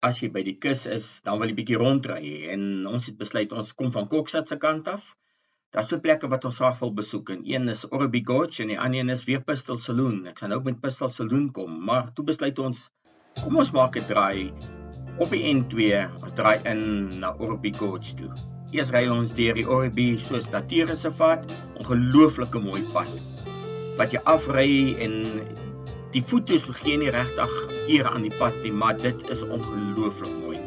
as jy by die kus is, dan wil jy bietjie rondry, en ons het besluit, ons kom van Kokstad se kant af. Daar's 2 plekke wat ons graag wil besoek, en een is Orby Gorge, en die ander een is weer Pistol Saloon. Ek sal nou met Pistol Saloon kom, maar toe besluit ons, kom ons maak 'n draai op die N2, ons draai in na Orby Gorge toe. Eers ry ons deur die Orby soos natuurreservaat, ongelooflike mooi pad, wat jy afry en die foto's gee nie regtig eer aan die pad nie, maar dit is ongelooflik mooi.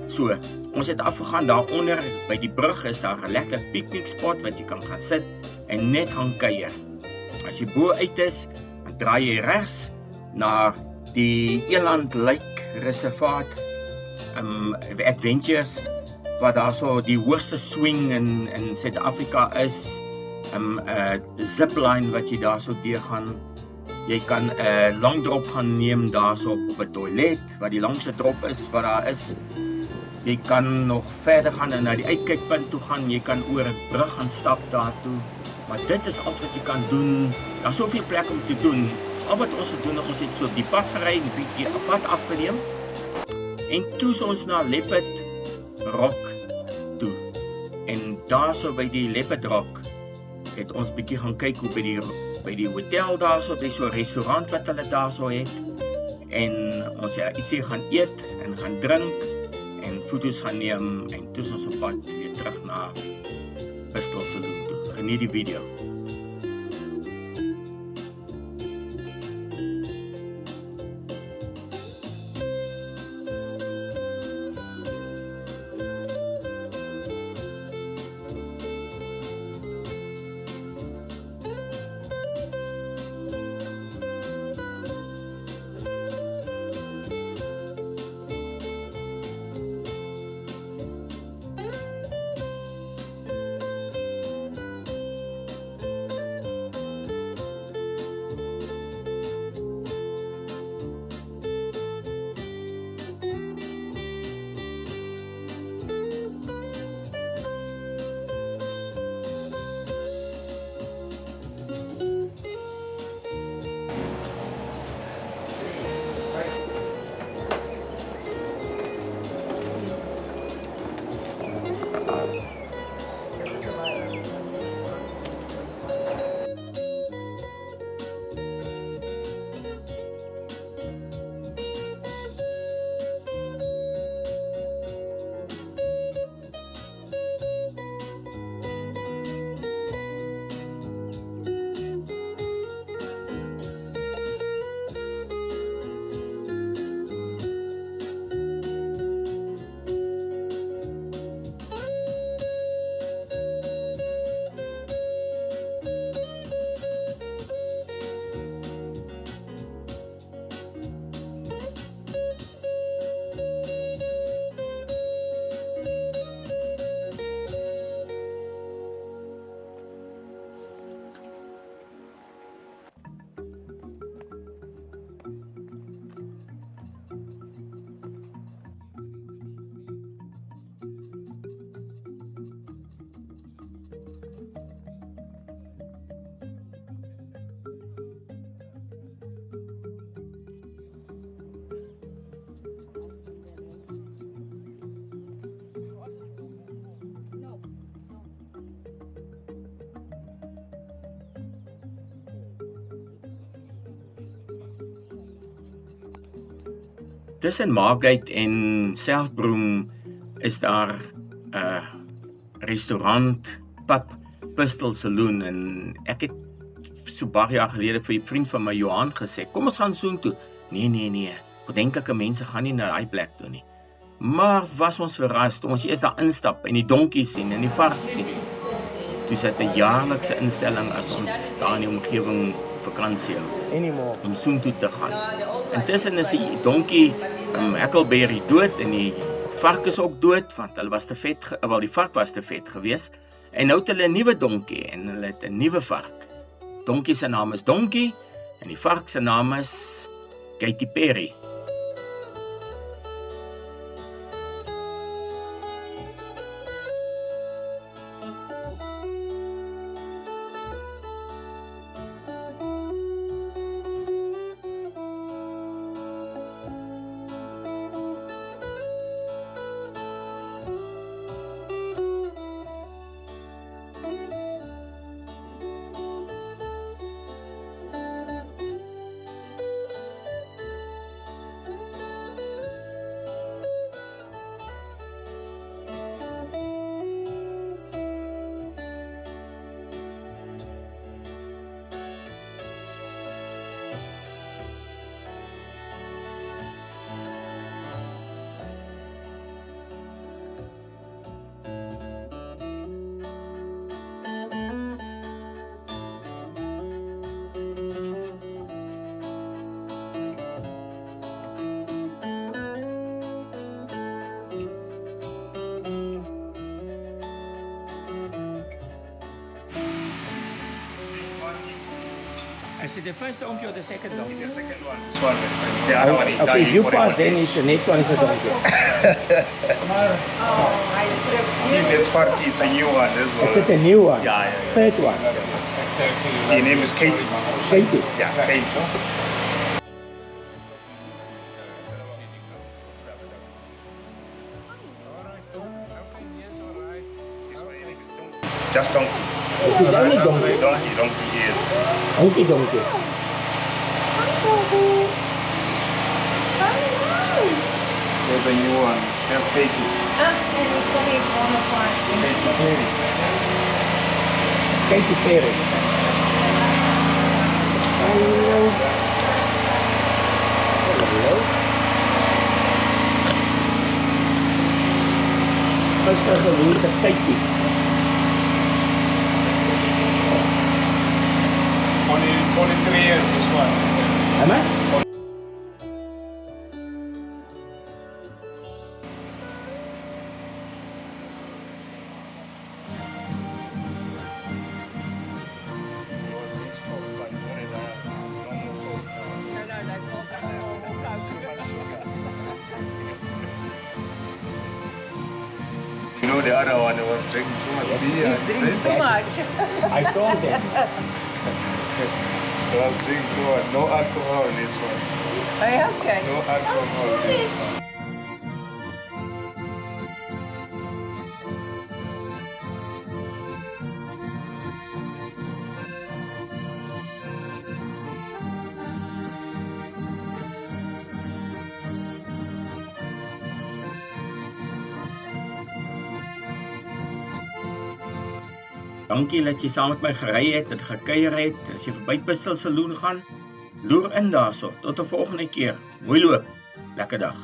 So, ons het afgegaan daaronder, by die brug is daar 'n lekker piknikspot wat jy kan gaan sit en net gaan kuier. As jy bo uit is, dan draai jy regs na die Eland Lake reservaat, Adventures, wat daar so die hoogste swing in Suid-Afrika is, zipline wat jy daar so deurgaan. Jy kan 'n lang drop gaan neem daar so op 'n toilet, wat die langste drop is wat daar is. Jy kan nog verder gaan en na die uitkykpunt toe gaan, jy kan oor 'n brug gaan stap daartoe. Maar dit is alles wat jy kan doen. Daar's soveel plek om te doen. Al wat ons gedoen het, ons het so die pad gery, 'n bietjie 'n pad afgeneem. En toe is ons na Leopard Rock toe. En daar so by die Leopard Rock het ons bietjie gaan kyk hoe by die hotel daar so, by so 'n restaurant wat hulle daar so het. En ons het ietsie gaan eet en gaan drink en foto's gaan neem en toe is ons op pad weer terug na Pistol Saloon toe. Geniet die video. Tussen Margate en Southbroom is daar 'n restaurant, pub, Pistol Saloon, en ek het so baie jaar gelede vir 'n vriend van my, Johan, gesê, kom ons gaan soontoe. Nee, bedenklike mense gaan nie na daai plek toe nie. Maar was ons verras toe ons eers daar instap en die donkies sien en die vark sien. Toe sit 'n jaarlikse instelling as ons daar in die omgewing vakansie hou, om soontoe te gaan. Intussen is die donkie Huckleberry dood en die vark is ook dood, want hulle was te vet, wel die vark was te vet geweest. En nou het hulle 'n nuwe donkie en hulle het 'n nuwe vark. Donkie se naam is Donkie en die vark se naam is Katy Perry. Is it the first donkey or the second donkey? The second one. This one. The other one is Okay, if dying you for pass, a then month. it's the next one is a donkey. If that's Farki, it's a new one as well. Is it a new one? Yeah, yeah. Third one. The name is Katie. Katie. Yeah, Katie. Just donkey. Is it only donkey? Donkey, yes. Donkey. There's a new one. There's Katie. Katie Perry. Katy Perry. Hello. First person who is a Katy. Only 3 years, this one. How much? You know the other one was drinking too much beer. He drinks too much. I told them. He was drinking too much. No alcohol in this one. Okay. No alcohol in this one. Dankie dat jy saam met my gery het en gekuier het. As jy verby Pistol Saloon gaan, loer in daarso. Tot 'n volgende keer. Mooi loop. Lekker dag.